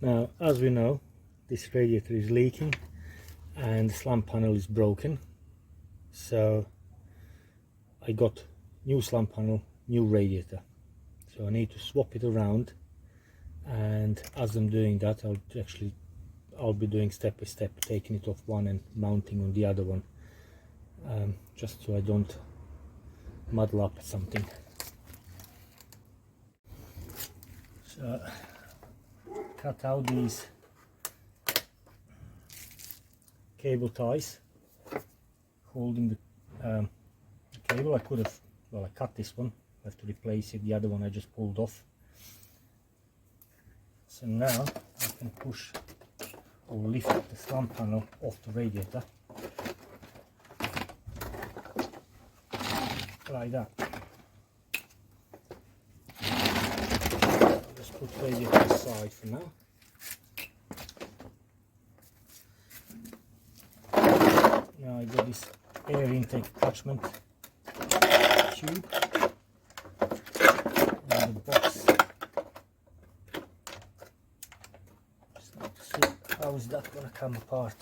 Now, as we know, this radiator is leaking and the slamp panel is broken, so I got new slamp panel, new radiator, so I need to swap it around. And as I'm doing that, I'll be doing step by step, taking it off one and mounting on the other one, just so I don't muddle up something. So cut out these cable ties holding the cable. I could have, well, I cut this one, I have to replace it. The other one I just pulled off. So now I can push or lift the slamp panel off the radiator like that. I'll just put radiator aside for now. Now I got this air intake attachment tube and the box. Just need to see how is that going to come apart.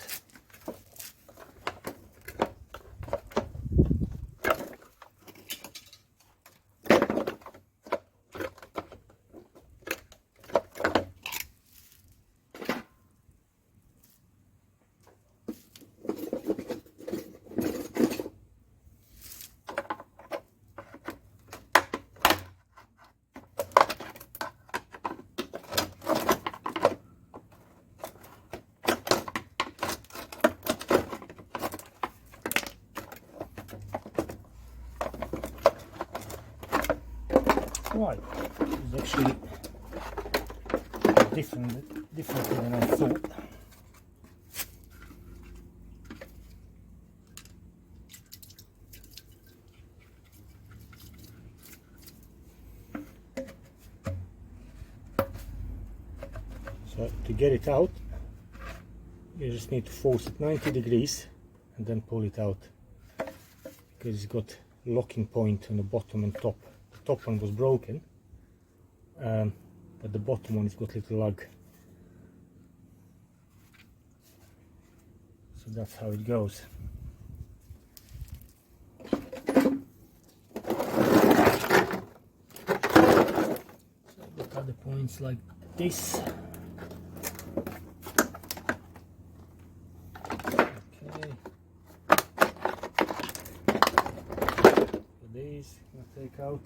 Right, it's actually differently than I thought. So to get it out, you just need to force it 90 degrees and then pull it out, because it's got a locking point on the bottom and top. The top one was broken, but the bottom one has got a little lug. So that's how it goes. So I've got other points like this. Okay. For these, I'll take out.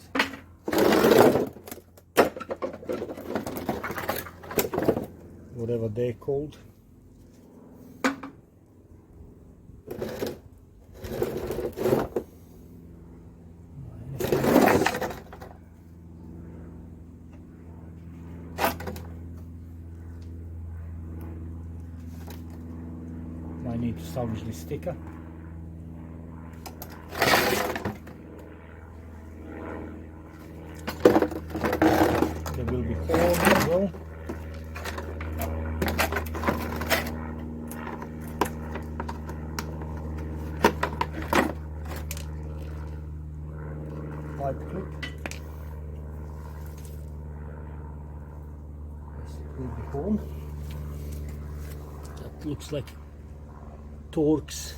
Whatever they're called. I need to salvage the sticker. There will be holes as well. Pipe clip. Yes, it will be home. That looks like Torx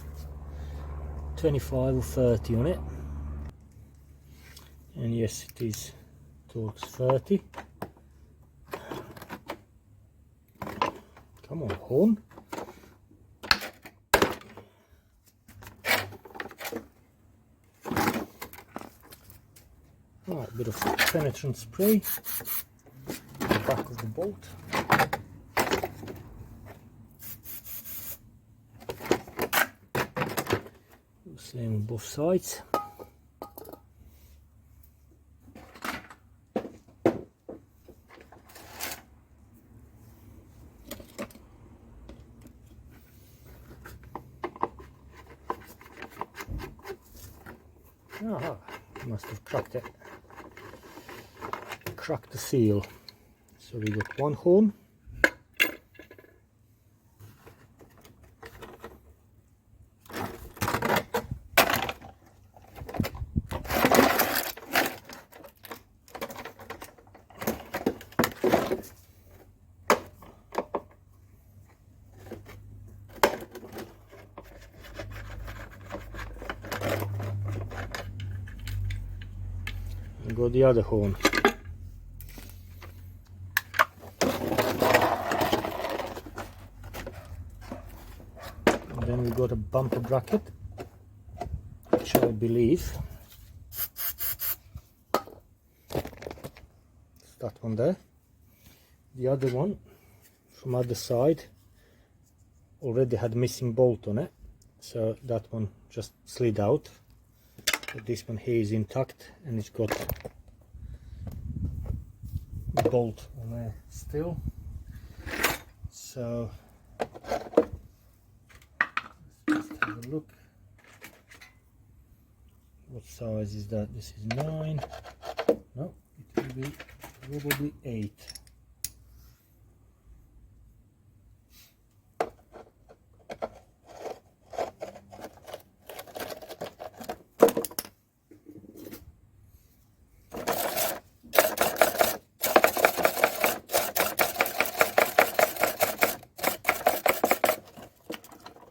25 or 30 on it, and yes, it is Torx 30. Come on, horn. Right, a bit of penetrant spray on the back of the bolt. Same on both sides. Aha, must have cracked it. Cracked the seal. So we got one horn. and got the other horn. And then we got a bumper bracket, which I believe it's that one there. The other one from other side already had missing bolt on it, so that one just slid out. But this one here is intact and it's got a bolt on there still. So let's just have a look. What size is that? This is 9. No, it will be probably 8.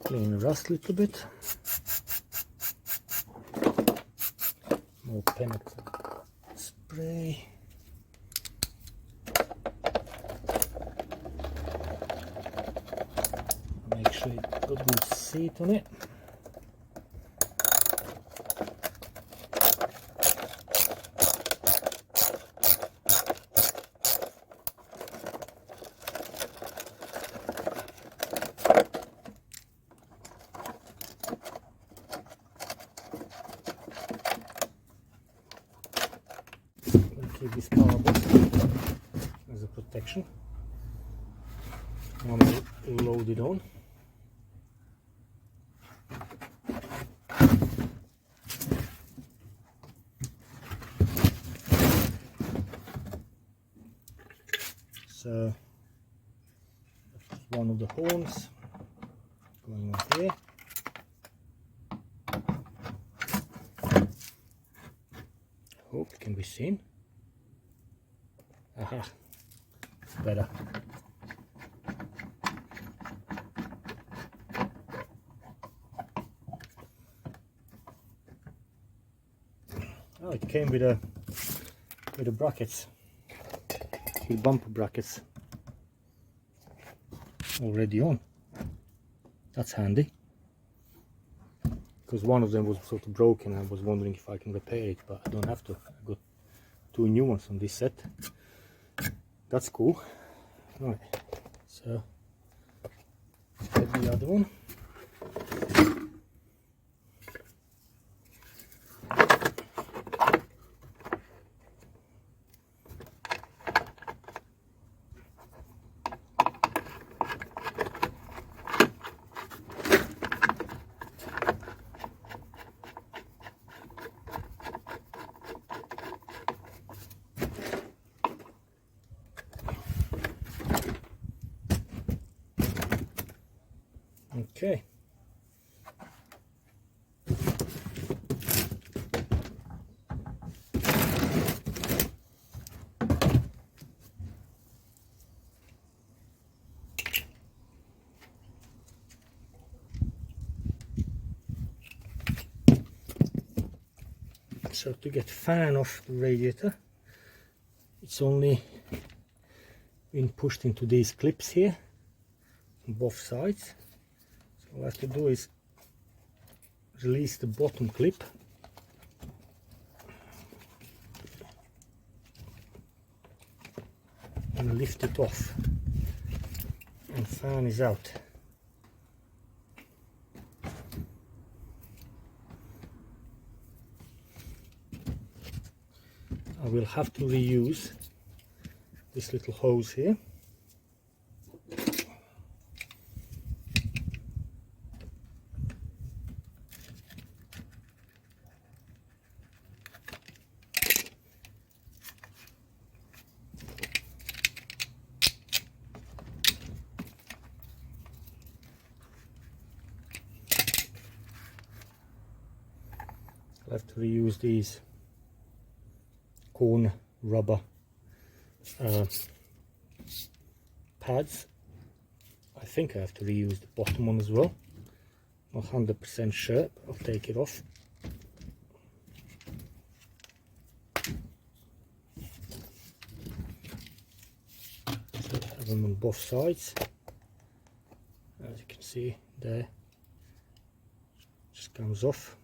Clean the rust a little bit. More penetrant spray. Make sure it got good seat on it. Keep this cardboard as a protection. Now we'll load it on. So that's one of the horns going on here. Hope it can be seen. Aha, it's better. Oh, it came with the brackets, with bumper brackets already on. That's handy, because one of them was sort of broken. I was wondering if I can repair it, but I don't have to. I got 2 new ones on this set. That's cool. Right, so let's get the other one. Okay. So to get fan off the radiator, it's only been pushed into these clips here on both sides. So all I have to do is release the bottom clip and lift it off, and fan is out. I will have to reuse this little hose here. I'll have to reuse these cone rubber pads. I think I have to reuse the bottom one as well. Not 100% sure, but I'll take it off. them on both sides, as you can see there, just comes off,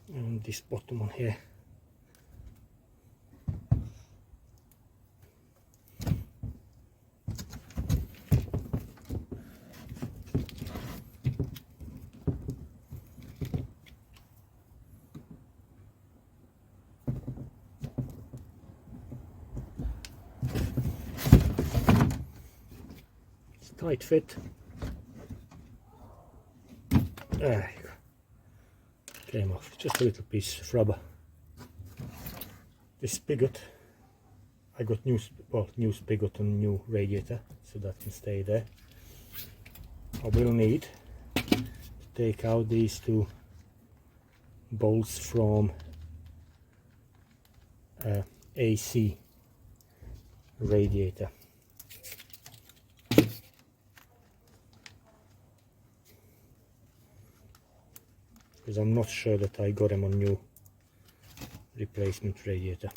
and this bottom one here. Tight fit. There you go. Came off. Just a little piece of rubber. This spigot, I got new spigot and new radiator, so that can stay there. I will need to take out these two bolts from AC radiator. Because I'm not sure that I got them on new replacement radiator.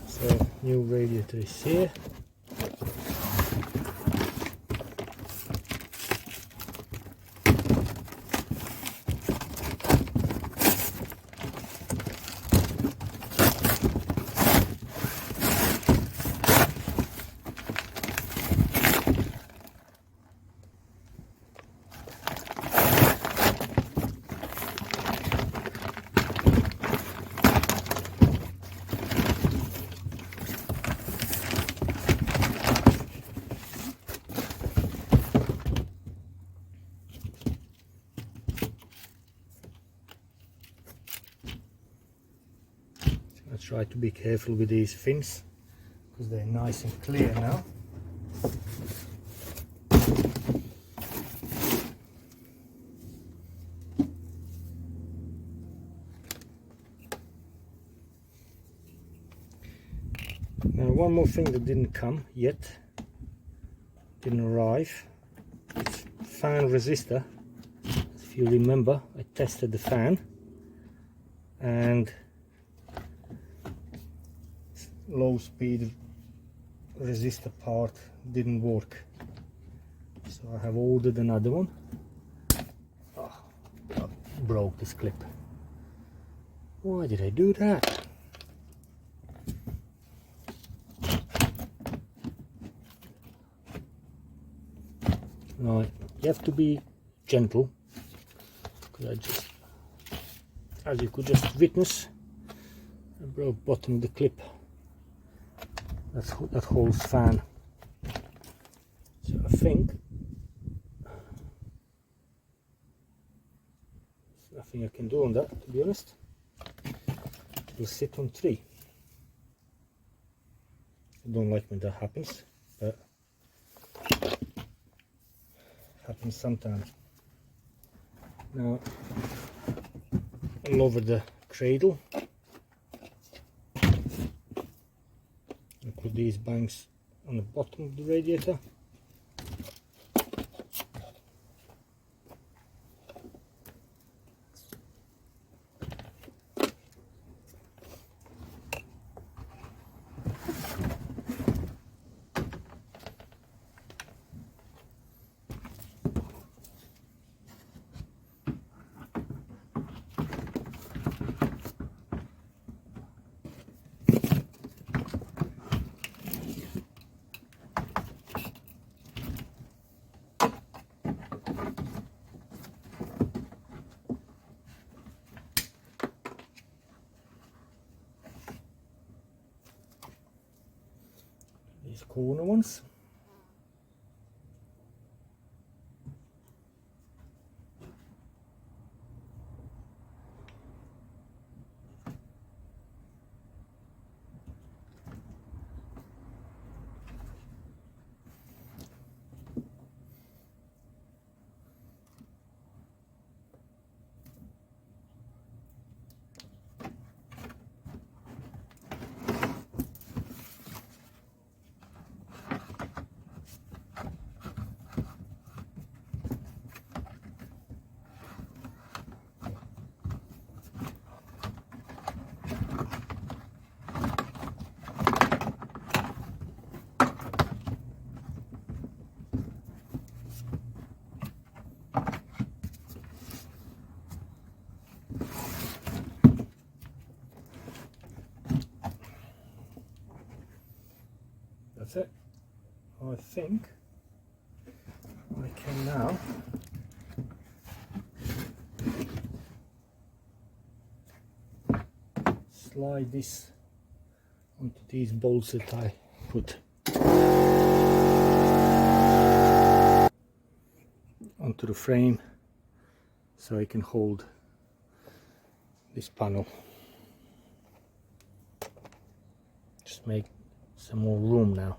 So new radiator is here. I try to be careful with these fins because they're nice and clear now. Now one more thing that didn't come yet, didn't arrive, it's fan resistor. If you remember, I tested the fan and low speed resistor part didn't work, so I have ordered another one. I broke this clip. Why did I do that? Right, you have to be gentle, because as you could just witness, I broke bottom of the clip that holds fan. So I think there's nothing I can do on that, to be honest. It will sit on 3. I don't like when that happens, but it happens sometimes. Now I'll lower the cradle and put these banks on the bottom of the radiator. These corner ones. I think I can now slide this onto these bolts that I put onto the frame, so I can hold this panel. Just make some more room now.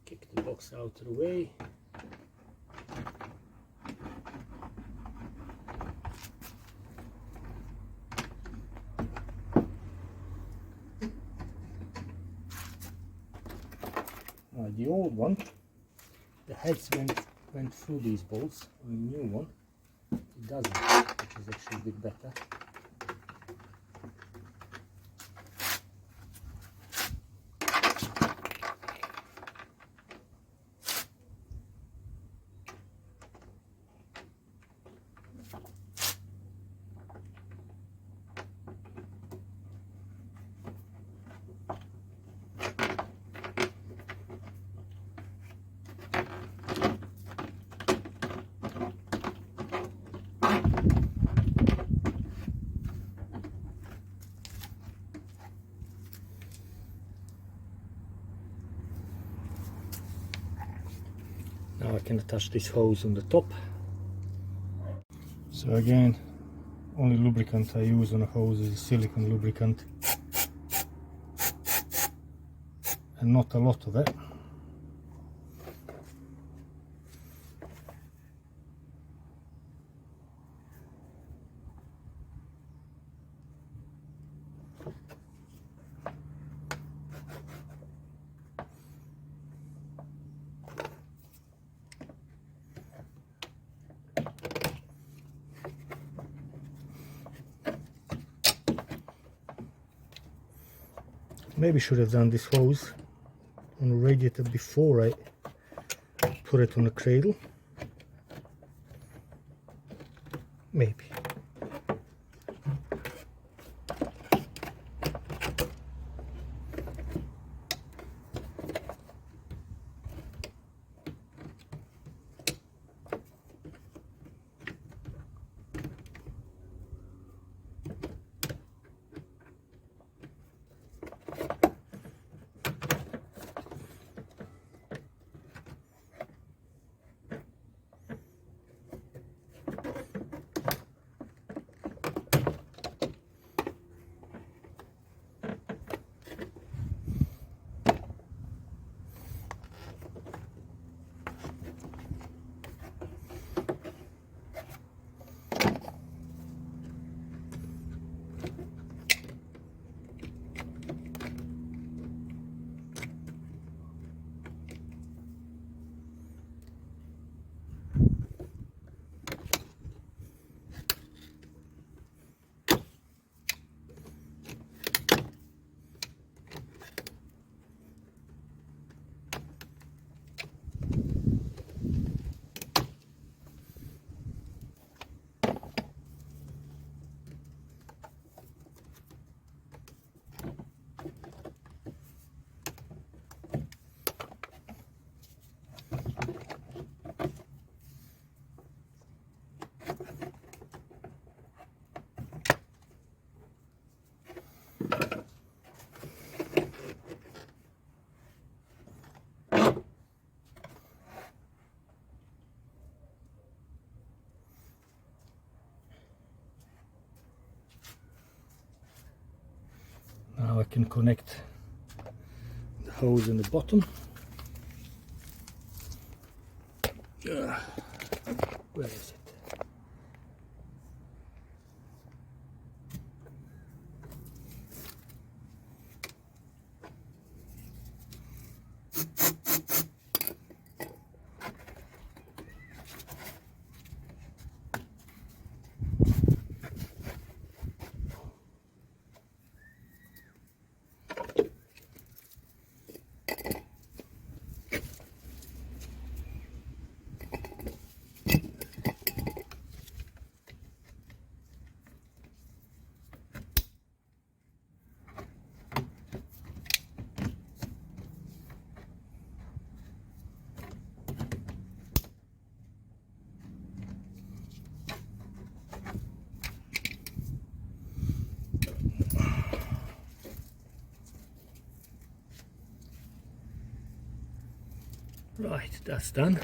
Kick the box out of the way. The old one, the heads went through these bolts. On the new one, it doesn't, which is actually a bit better. Now I can attach this hose on the top. So again, only lubricant I use on a hose is silicone lubricant, and not a lot of it. Maybe should have done this hose on the radiator before I put it on the cradle. Maybe. Now I can connect the hose in the bottom. Where is it? Right, that's done.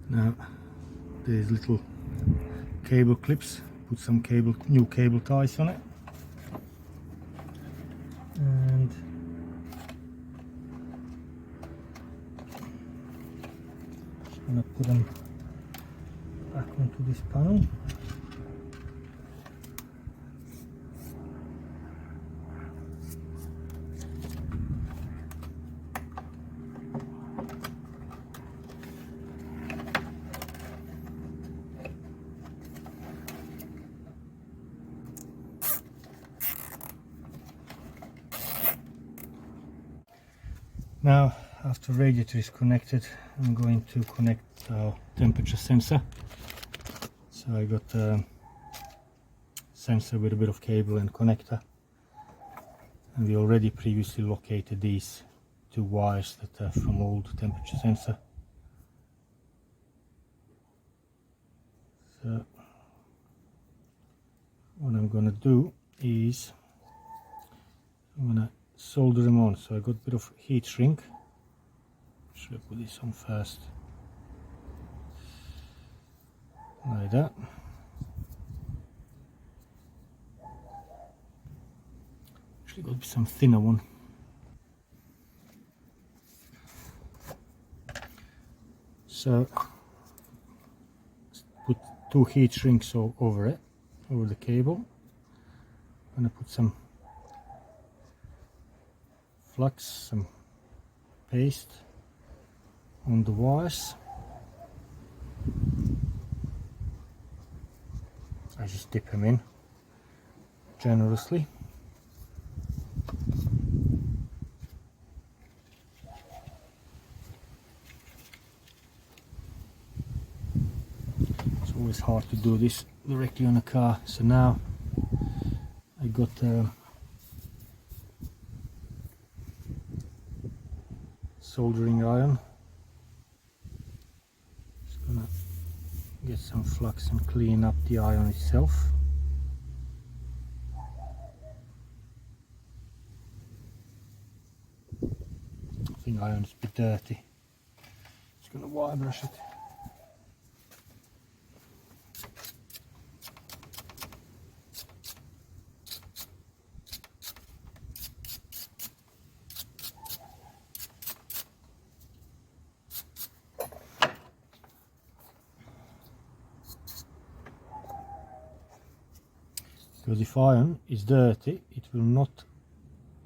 Now there's little cable clips, put some new cable ties on it, and just gonna put them back onto this panel. Now, after radiator is connected, I'm going to connect our temperature sensor. So I got a sensor with a bit of cable and connector, and we already previously located these two wires that are from old temperature sensor. So what I'm gonna do is I'm gonna solder them on. So I got a bit of heat shrink. Should I put this on first? Like that. Actually got some thinner one. So put two heat shrinks over it, over the cable. I'm gonna put some flux, some paste on the wires. I just dip them in generously. It's always hard to do this directly on a car, so now I got soldering iron. Just gonna get some flux and clean up the iron itself. I think iron is a bit dirty. Just gonna wire brush it. Because if iron is dirty, it will not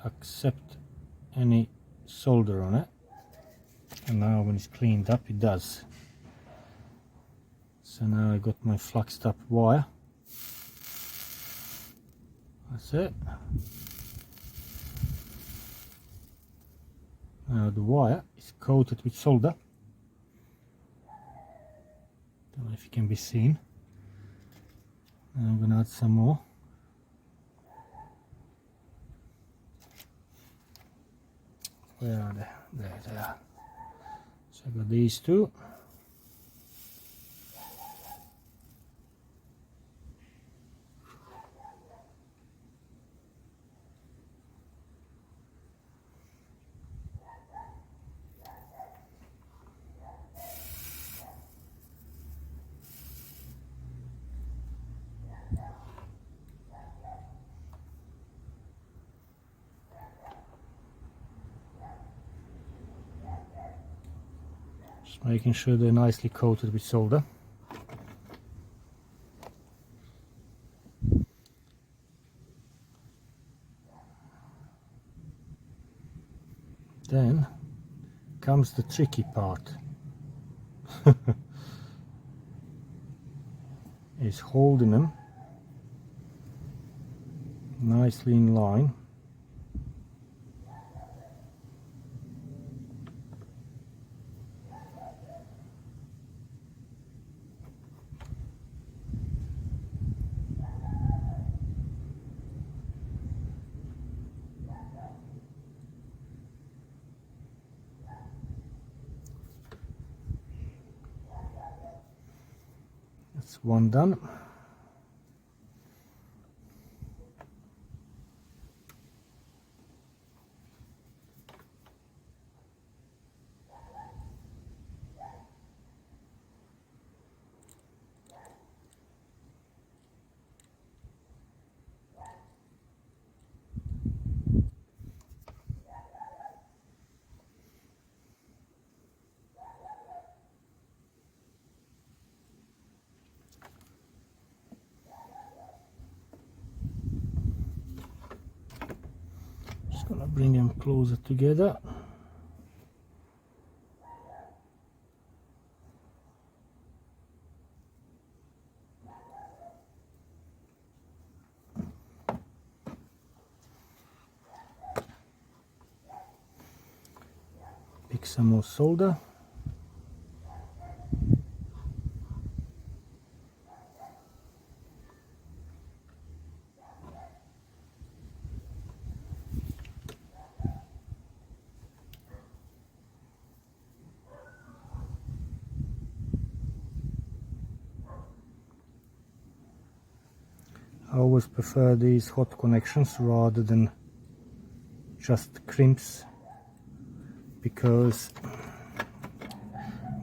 accept any solder on it, and now when it's cleaned up it does. So now I got my fluxed up wire. That's it. Now the wire is coated with solder. Don't know if it can be seen. Now I'm gonna add some more. Where are they? There they are. So I got these two. Just making sure they're nicely coated with solder. Then comes the tricky part. Is holding them nicely in line. That's one done. I'll bring them closer together. Pick some more solder. I always prefer these hot connections rather than just crimps, because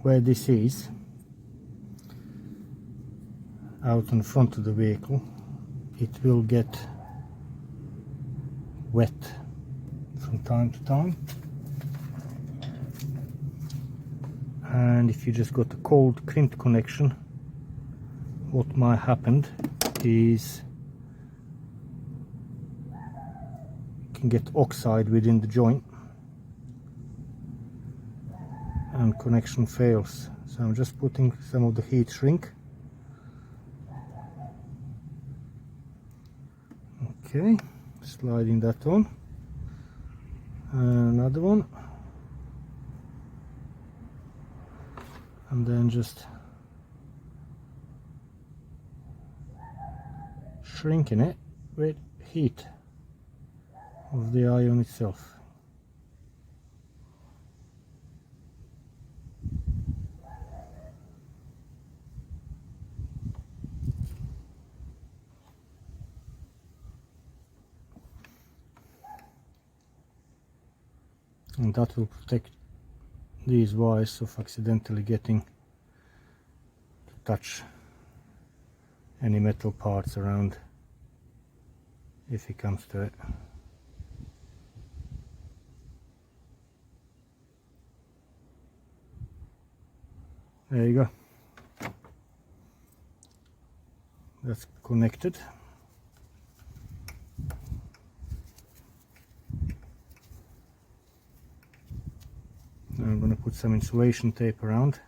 where this is out in front of the vehicle, it will get wet from time to time, and if you just got a cold crimped connection, what might happen is you can get oxide within the joint and connection fails. So I'm just putting some of the heat shrink. Okay, sliding that on. Another one, and then just shrinking it with heat of the iron itself. And that will protect these wires of accidentally getting to touch any metal parts around if it comes to it. There you go. That's connected. Now I'm going to put some insulation tape around.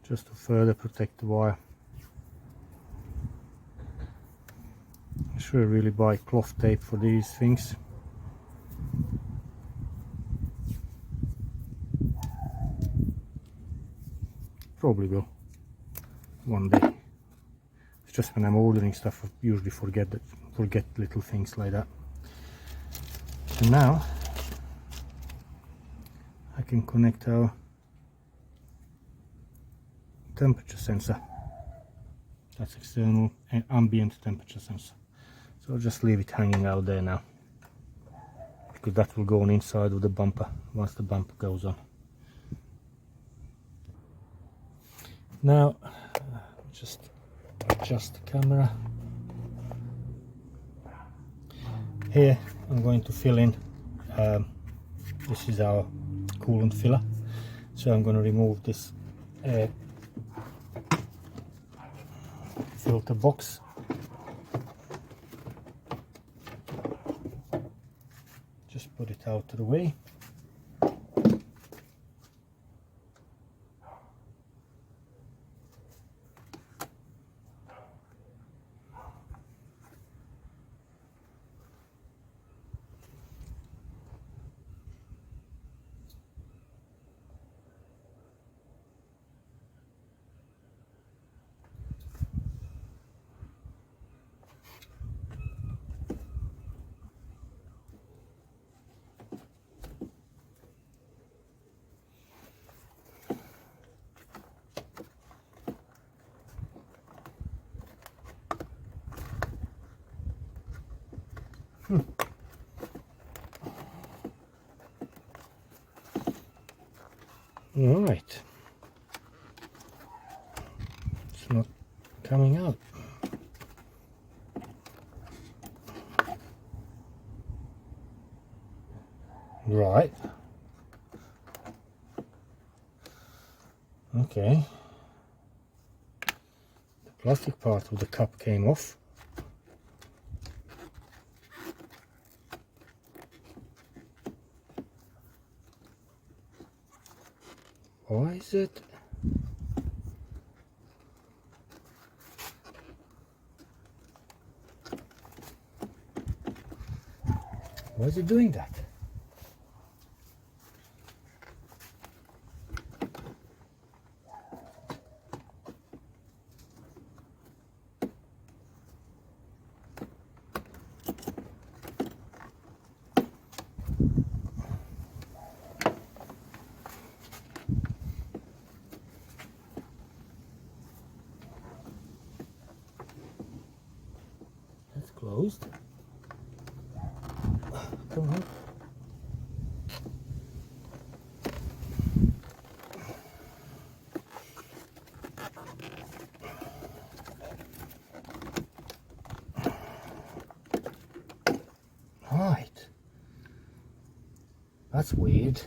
Just to further protect the wire. I should really buy cloth tape for these things. Probably will one day. It's just when I'm ordering stuff I usually forget little things like that. And now I can connect our temperature sensor. That's external and ambient temperature sensor. So I'll just leave it hanging out there now, because that will go on inside of the bumper once the bumper goes on. Now just adjust the camera. Here I'm going to fill in, this is our coolant filler, so I'm going to remove this filter box. Just put it out of the way. All right, it's not coming out. Right. Okay. The plastic part of the cup came off. Why is it? Why is it doing that? That's closed. Come on. Right. That's weird.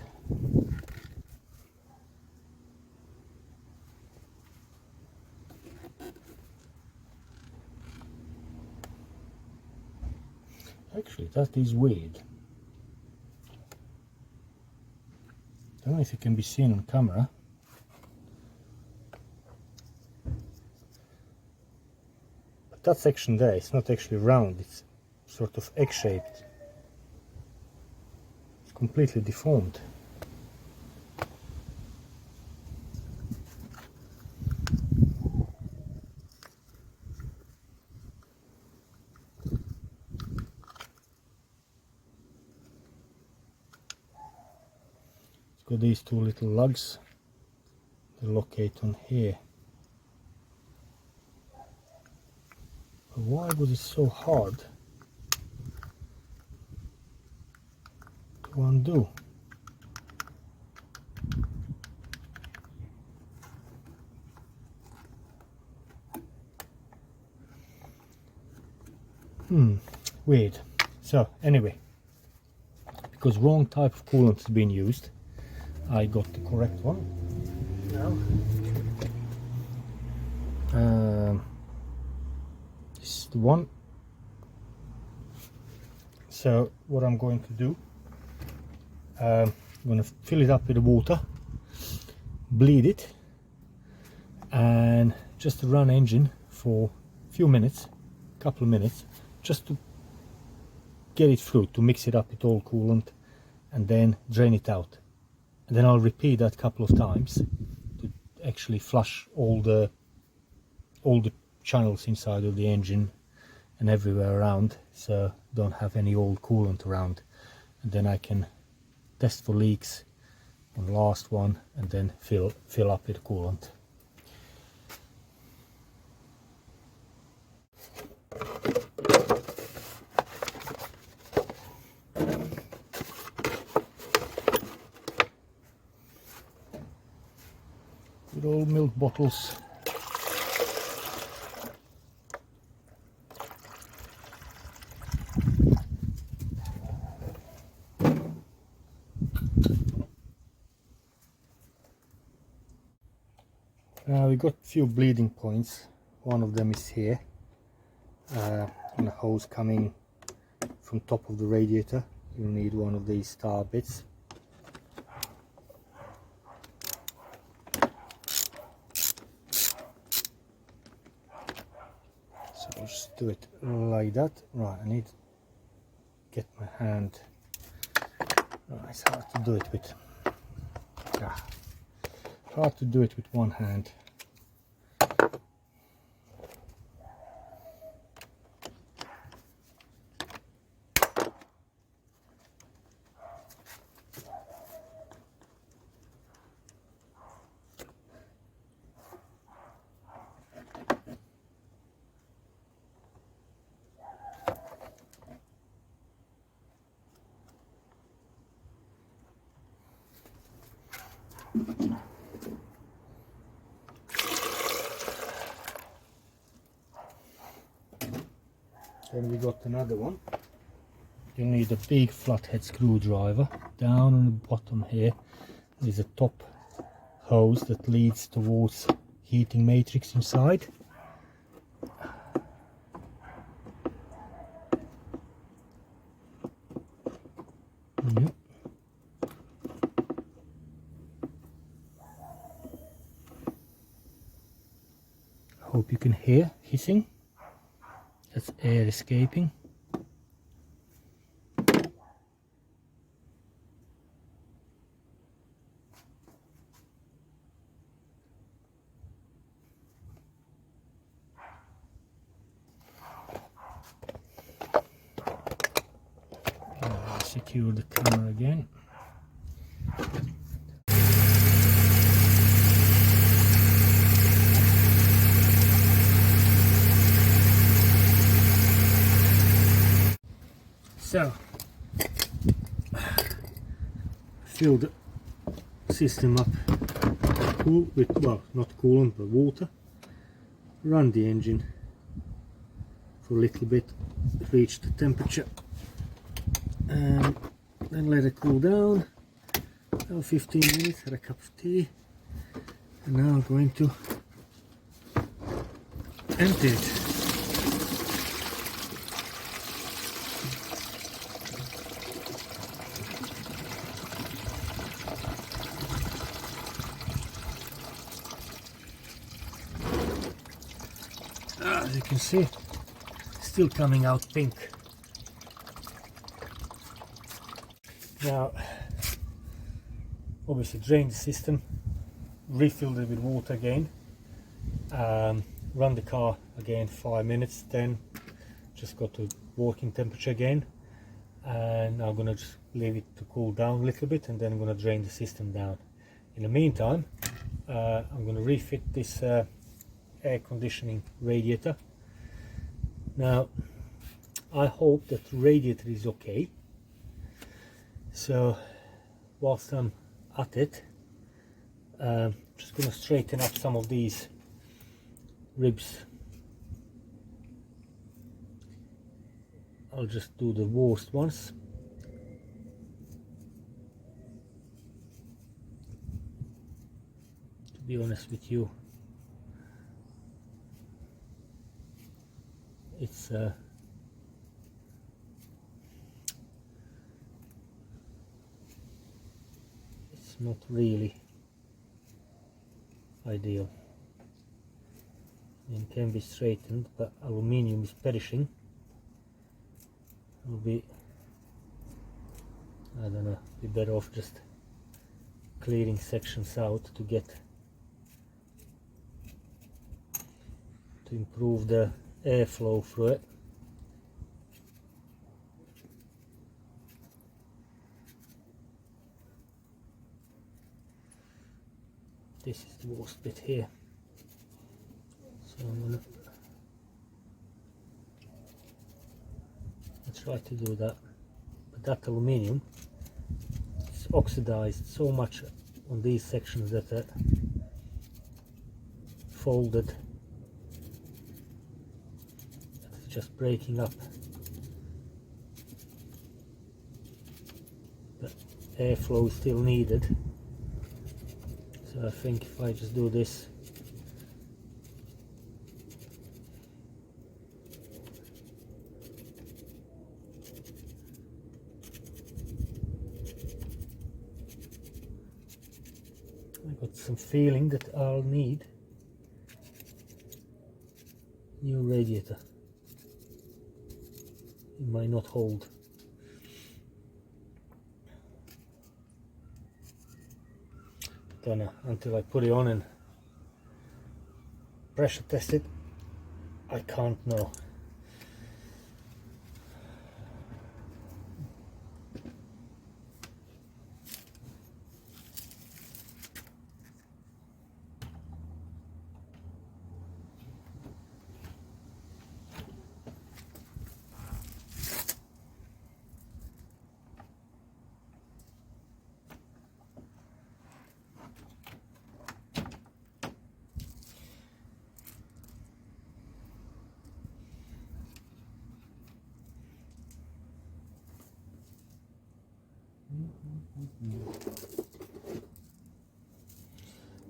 Actually, that is weird. Don't know if it can be seen on camera. But that section there is not actually round, it's sort of egg-shaped. It's completely deformed. Got these two little lugs that locate on here. But why was it so hard to undo? Weird. So anyway, because wrong type of coolant has been used, I got the correct one now. This is the one. So what I'm going to do, I'm going to fill it up with water, bleed it, and just run engine for a few minutes, couple of minutes, just to get it through, to mix it up with all coolant, and then drain it out. And then I'll repeat that a couple of times to actually flush all the channels inside of the engine and everywhere around, so don't have any old coolant around. And then I can test for leaks on the last one and then fill up with coolant. Good old milk bottles. We got a few bleeding points. One of them is here, and a hose coming from top of the radiator. You'll need one of these star bits. So I'll just do it like that. Right, I need to get my hand. Right, it's hard to do it with. Hard to do it with one hand. Then we got another one. you'll need a big flathead screwdriver. Down on the bottom here is a top hose that leads towards heating matrix inside. Yep. Hope you can hear hissing. That's air escaping. Secure the camera again. So, fill the system up with, well, not coolant but water. Run the engine for a little bit, reach the temperature, and then let it cool down. Now 15 minutes, had a cup of tea, and now I'm going to empty it. As you can see, still coming out pink. Now, obviously drain the system, refill it with water again, run the car again 5 minutes, then just got to working temperature again, and I'm gonna just leave it to cool down a little bit, and then I'm gonna drain the system down. In the meantime, I'm gonna refit this air conditioning radiator. Now, I hope that the radiator is okay. So whilst I'm at it, just gonna straighten up some of these ribs. I'll just do the worst ones. To be honest with you, it's not really ideal. It can be straightened, but aluminium is perishing. It'll be, I don't know, be better off just clearing sections out to improve the airflow through it. This is the worst bit here, so I'm gonna try to do that. But that aluminium is oxidized so much on these sections that are folded, it's just breaking up. But airflow is still needed. So I think if I just do this, I got some feeling that I'll need new radiator. It might not hold. Don't know, until I put it on and pressure test it, I can't know.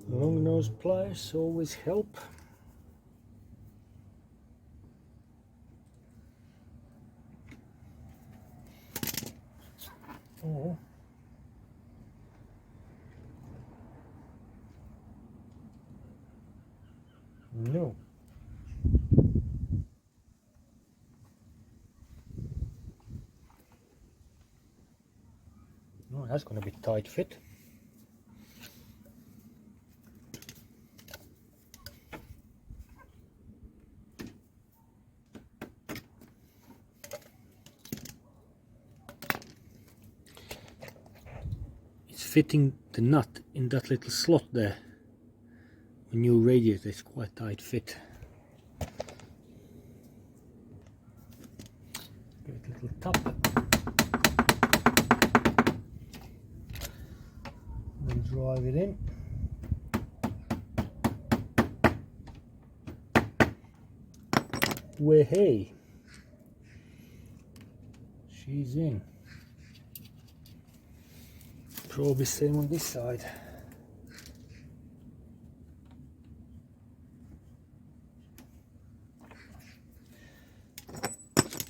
Long nose pliers always help. Oh. No. No, that's going to be tight fit. It's fitting the nut in that little slot there. A new radiator is quite tight fit. Give it a little tap. Then drive it in. Well, hey, she's in. Probably same on this side.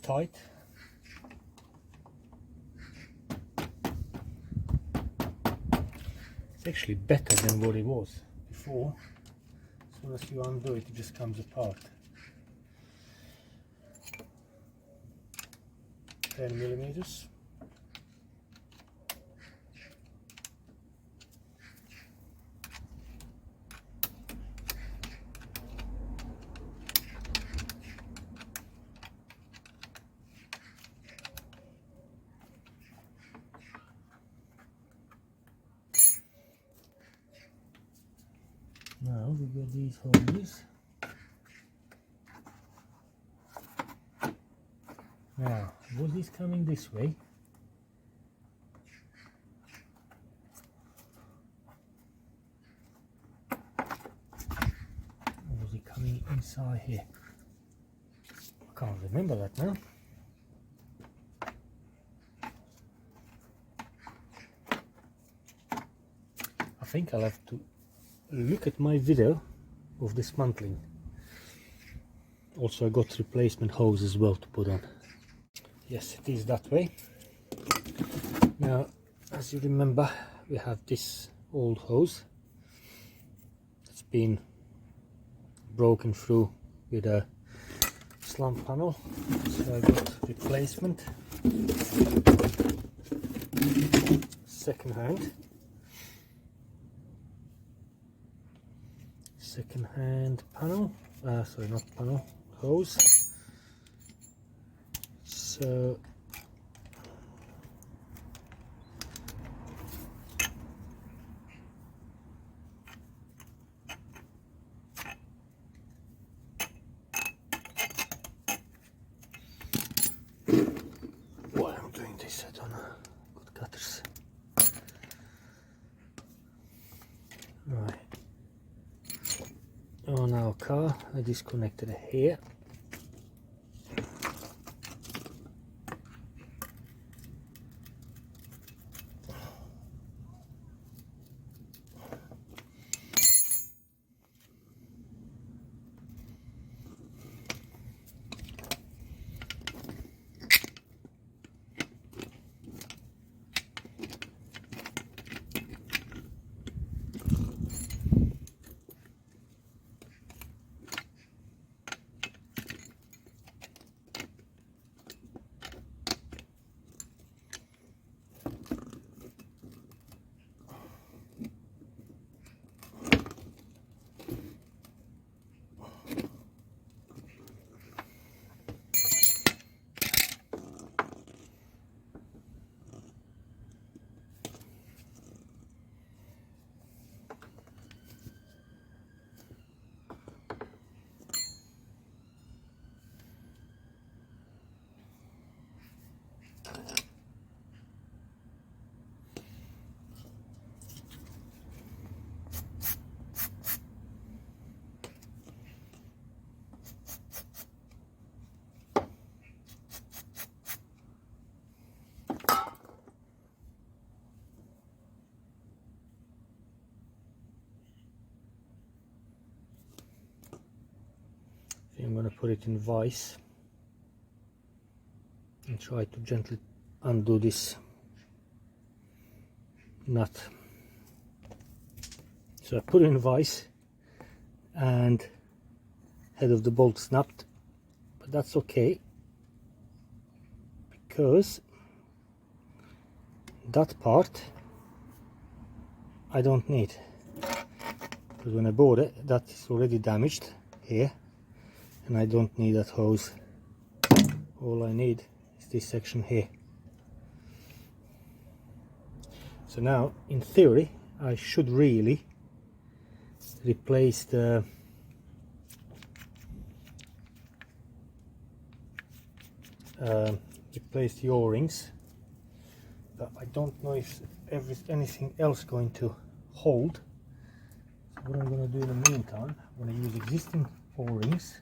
Tight. It's actually better than what it was before. As soon as you undo it, it just comes apart. 10 millimeters. Now we got these hoses. Now, was this coming this way? Or was it coming inside here? I can't remember that now. I think I'll have to look at my video of dismantling. Also I got replacement hose as well to put on. Yes, it is that way. Now, as you remember, we have this old hose. It's been broken through with a slump panel, so I got replacement second hand panel, sorry, not panel, hose. So why I'm doing this, I don't know. Good cutters. Right. On our car, I disconnected it here. going to put it in vise and try to gently undo this nut. So I put it in vise and head of the bolt snapped, but that's okay because that part I don't need, because when I bought it that is already damaged here and I don't need that hose. All I need is this section here. So now in theory I should really replace the O-rings, but I don't know if anything else going to hold. So what I'm going to do in the meantime, I'm going to use existing O-rings.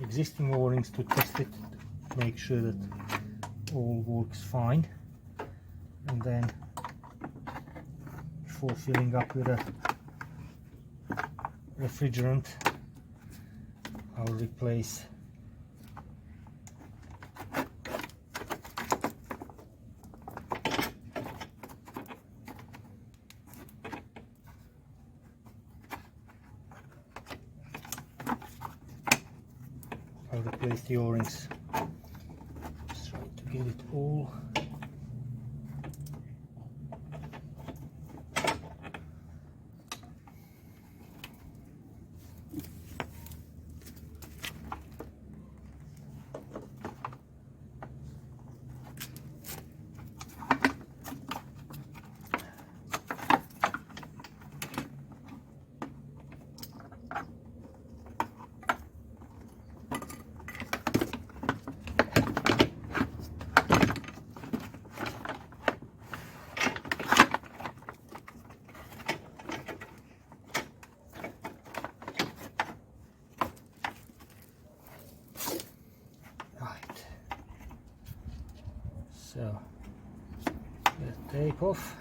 Existing O-rings to test it, make sure that all works fine, and then before filling up with a refrigerant I'll replace the O-rings. Just trying to get it all. So the tape off.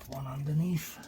One underneath.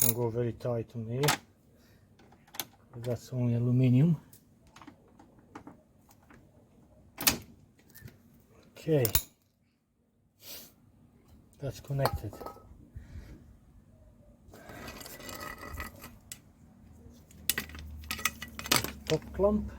doesn't go very tight on here. That's only aluminium. Okay, that's connected. Top clamp.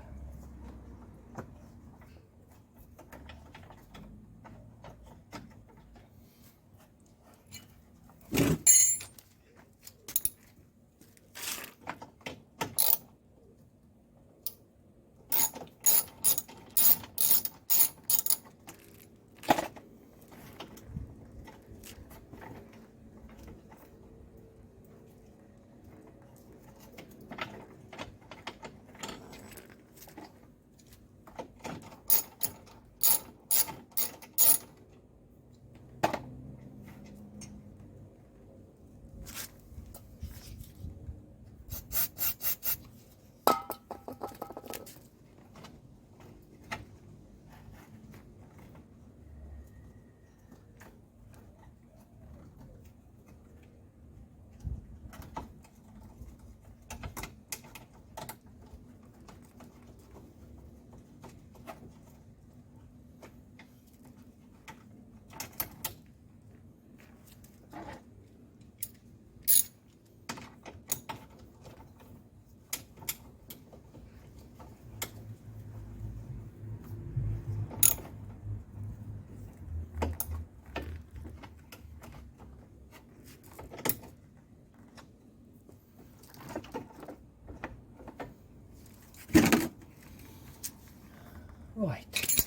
Right.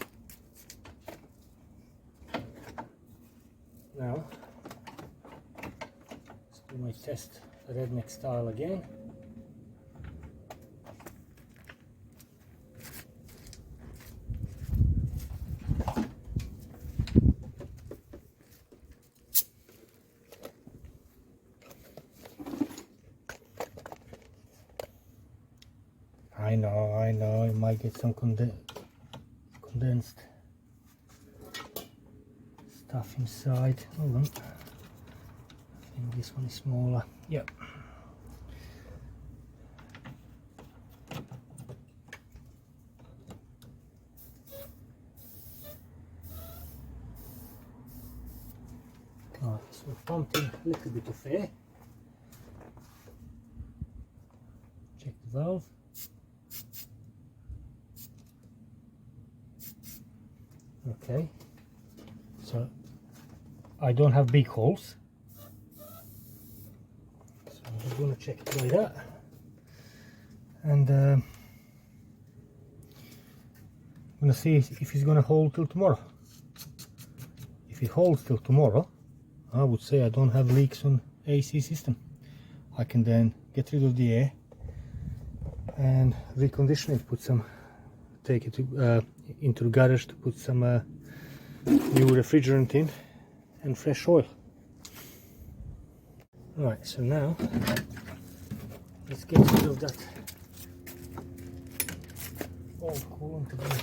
Now, let's do my test redneck style again. I know, you might get some condensed stuff inside. Hold on. I think this one is smaller. Yep. Right, so we've pumped in a little bit of air. Check the valve. Okay, so I don't have big holes, so I'm just going to check it like that, and I'm going to see if it's going to hold till tomorrow. If it holds till tomorrow, I would say I don't have leaks on AC system. I can then get rid of the air and recondition it, take it to, into the garage to put some new refrigerant in and fresh oil. Right, so now let's get rid of that old coolant again,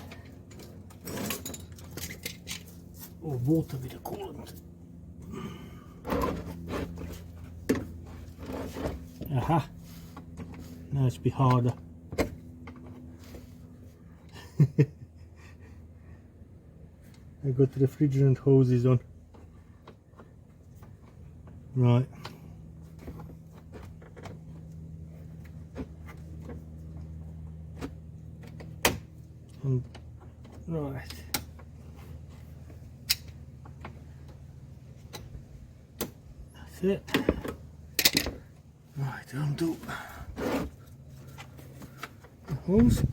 or water with the coolant. Aha, now it's a bit harder. I got refrigerant hoses on. Right. Right. That's it. Right, undo the hose.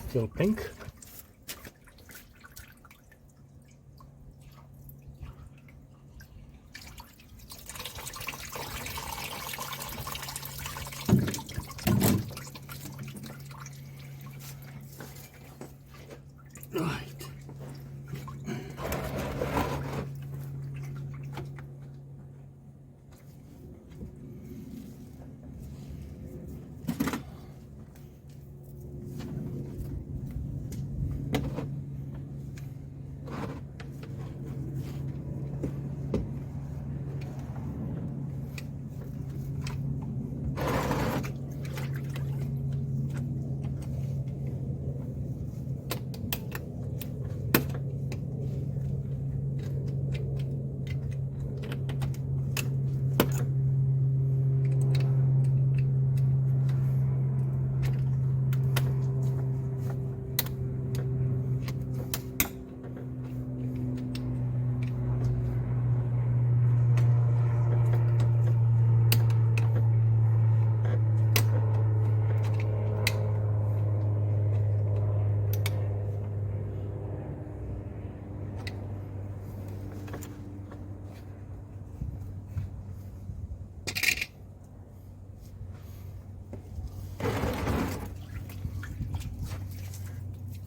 Still pink. Right.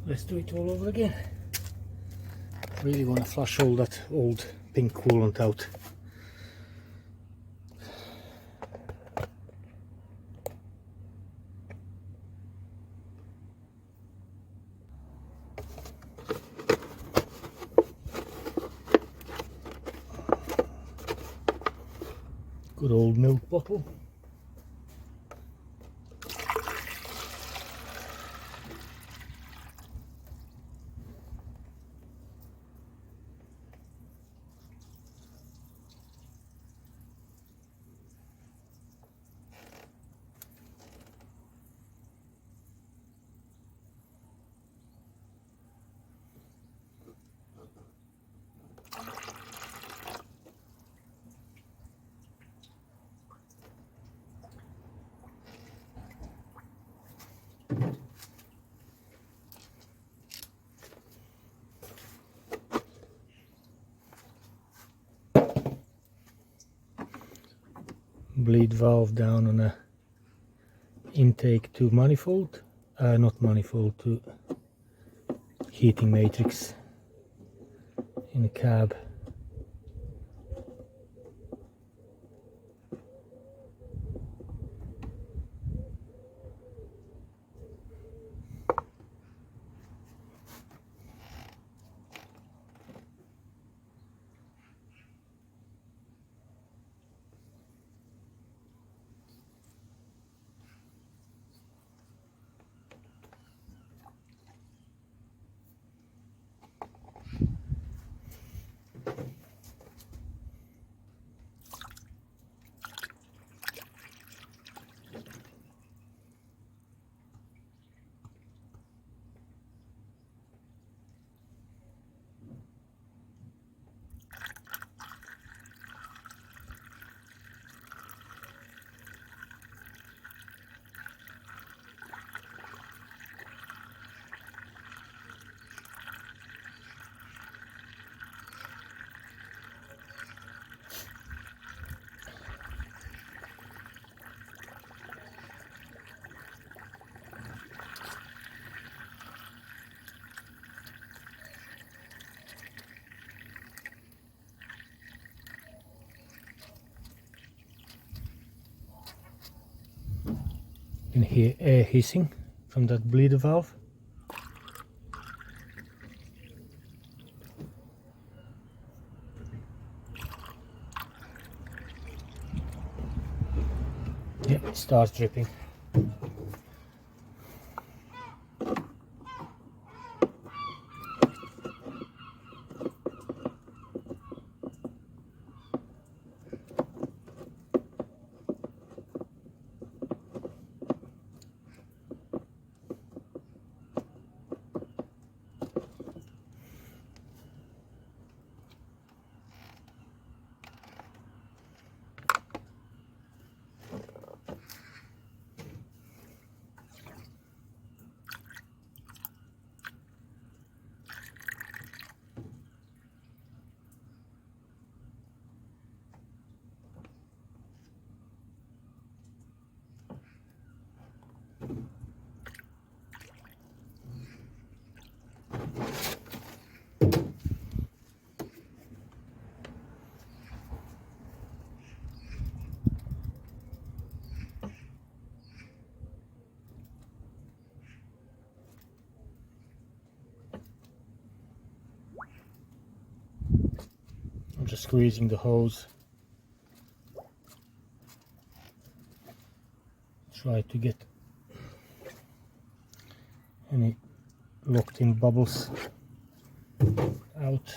Let's do it all over again. Really want to flush all that old pink coolant out. Good old milk bottle. Bleed valve down on a intake to manifold, not manifold, to heating matrix in the cab. You can hear air hissing from that bleeder valve. Yeah, it starts dripping. squeezing the hose. Try to get any locked in bubbles out.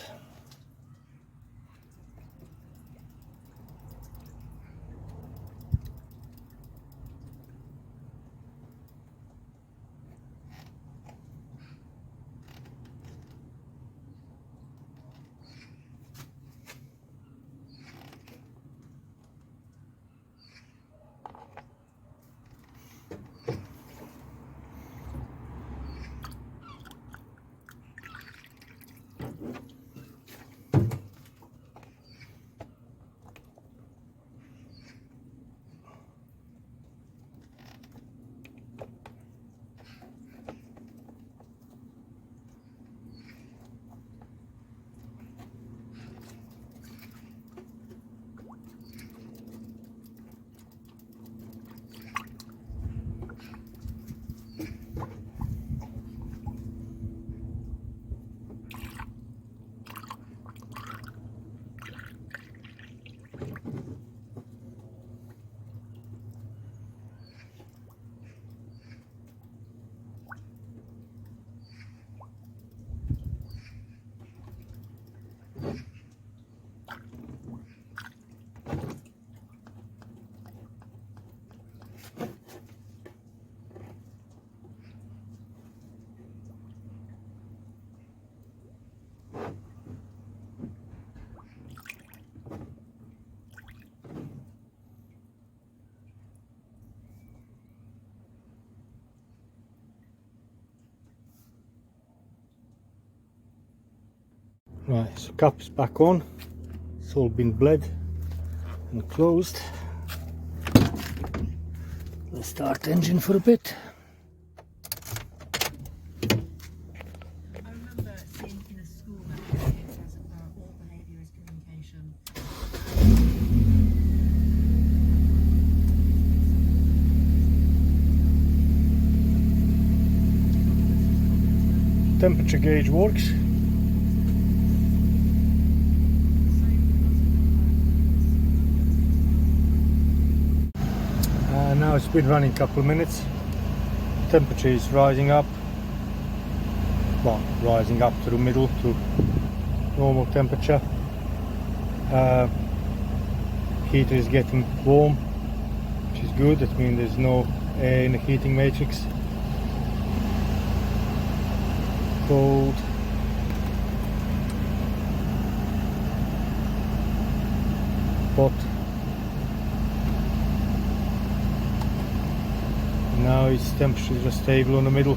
Right, so cap's back on. It's all been bled and closed. Let's start the engine for a bit. I remember seeing in a school that it says all behaviour is communication. Temperature gauge works. Now it's been running a couple of minutes. Temperature is rising up. Well, rising up to the middle to normal temperature. Heater is getting warm, which is good. That means there's no air in the heating matrix. Cold. Hot. Now its temperature is just stable on the middle.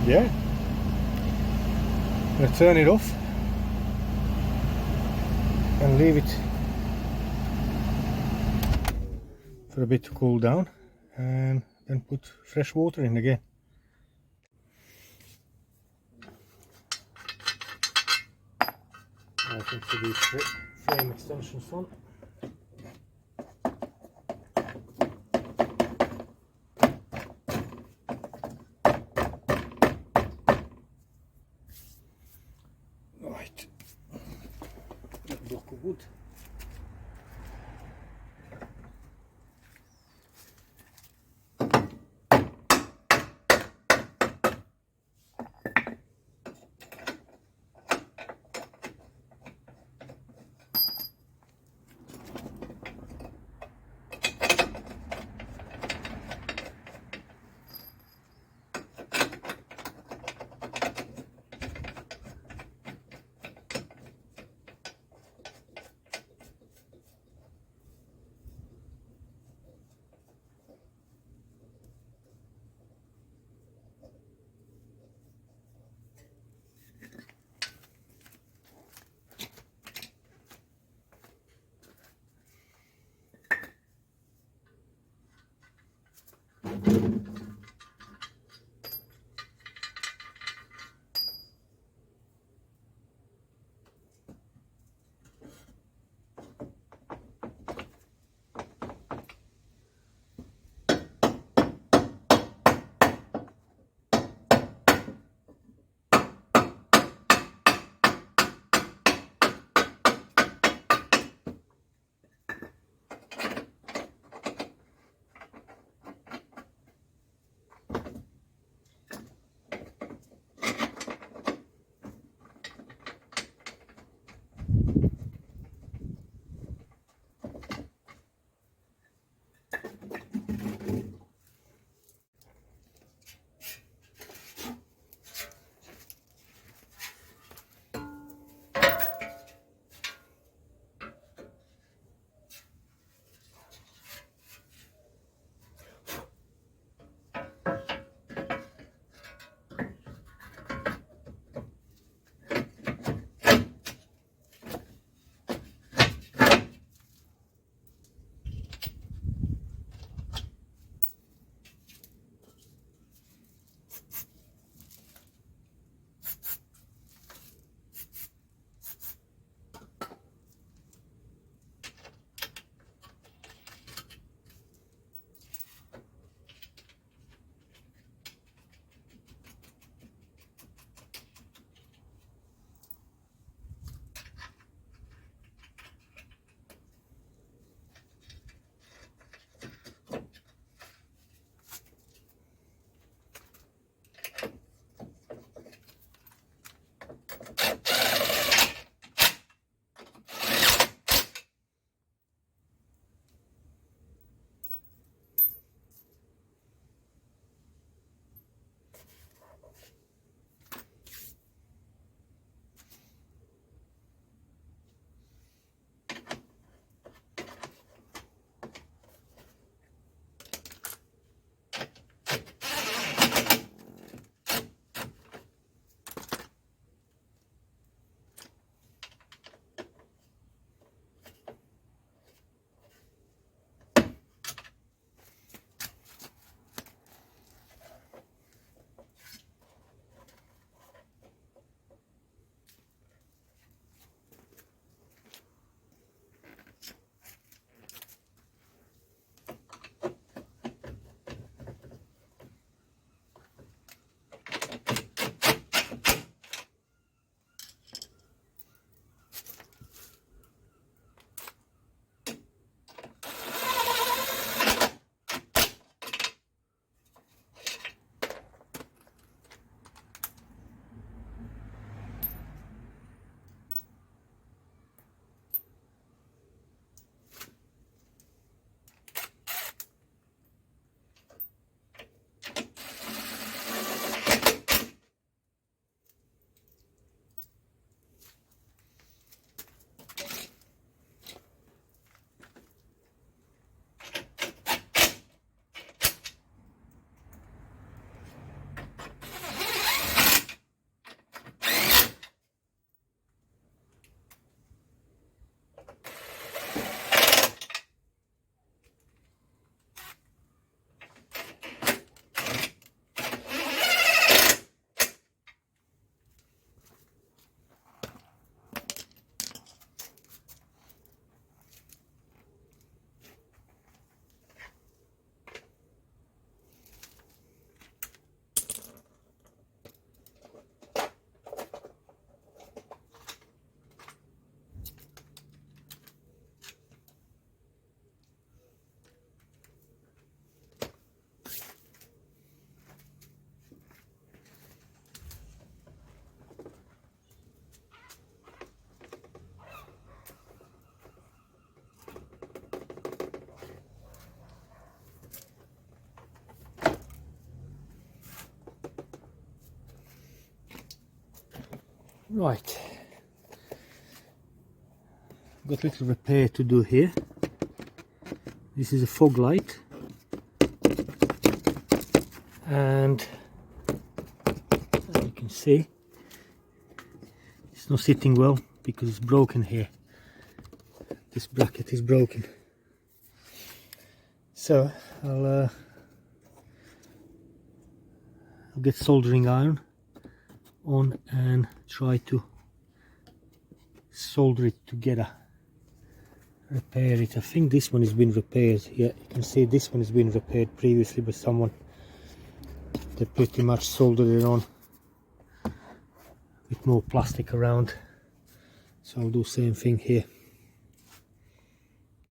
Yeah. I'm going to turn it off and leave it for a bit to cool down, and then put fresh water in again. I think for these frame extensions on. Right, a block of wood. Right, got a little repair to do here. This is a fog light, and as you can see, it's not sitting well because it's broken here. This bracket is broken, so I'll get soldering iron on and try to solder it together, repair it. I think this one has been repaired. Yeah, you can see this one has been repaired previously by someone. They pretty much soldered it on with more plastic around, so I'll do the same thing here.